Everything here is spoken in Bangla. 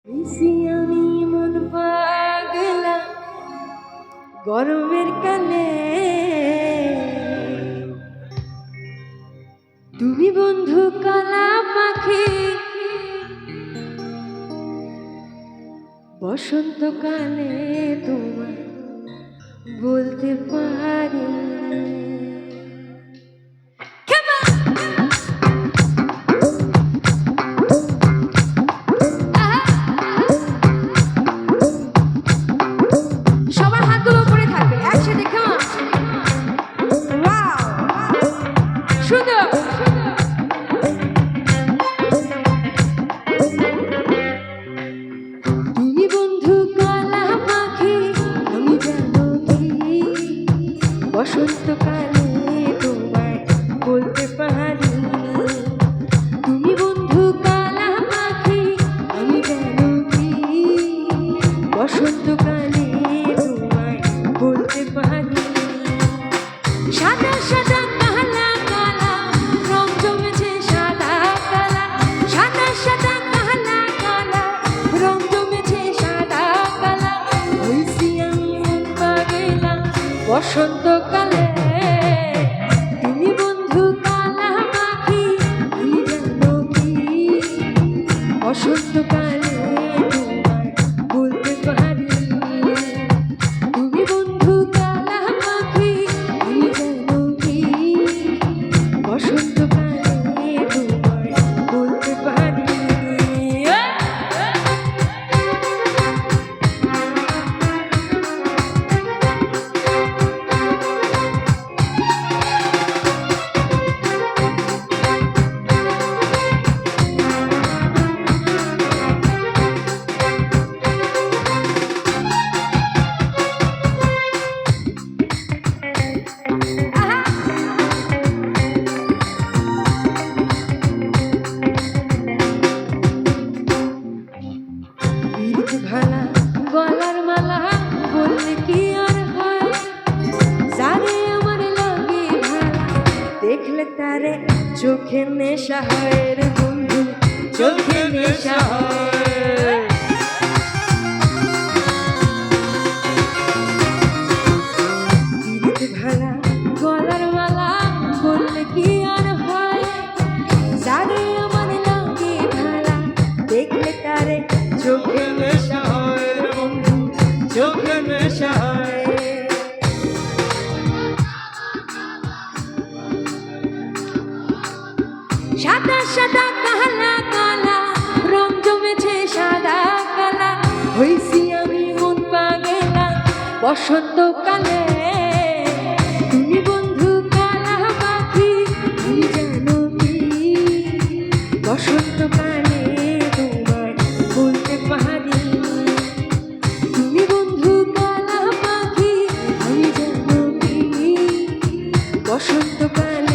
আমি মন পাগলা গরমের কালে, তুমি বন্ধু কালা পাখি বসন্তকালে তোমায় বলতে পারি। বসন্তকালে তোমায় বলতে পারি, তুমি বন্ধু কালা পাখি আমি জানো কি। বসন্তকালে তোমায় বলতে পারি। সাদা সাদা কালা কালা রং জমেছে সাদা কালা, সাদা সাদা কালা কালা রং জমেছে সাদা কালা। হইছি আমি মন পাগলা বসন্তকালে, তুমি বন্ধু কালা পাখি আমি জানো কি। বসন্তকালে তোমায় বলতে পারি, তুমি বন্ধু কালা পাখি আমি জানো কি। বসন্তকালে তোমায় বলতে পারি। ভালা গলার মালা বললে কি আর হয়, যারে আমার লাগে ভালা দেখলে তারে চোখে নেশা হয় রে বন্ধু, চোখে নেশা হয়। ভালা গলার মালা বললে কি আর হয়, যারে আমার লাগে ভালা দেখলে তারে চোখে নেশা হয় রে বন্ধু, চোখে নেশা হয়। সাদা সাদা কালা কালা রং জমেছে সাদা কালা। হইছি আমি মন পাগলা বসন্তকালে, তুমি বন্ধু কালা পাখি আমি জানো কি। বসন্তকালে তোমায় বলতে পারি, তুমি বন্ধু কালা পাখি আমি জানো কি। বসন্তকালে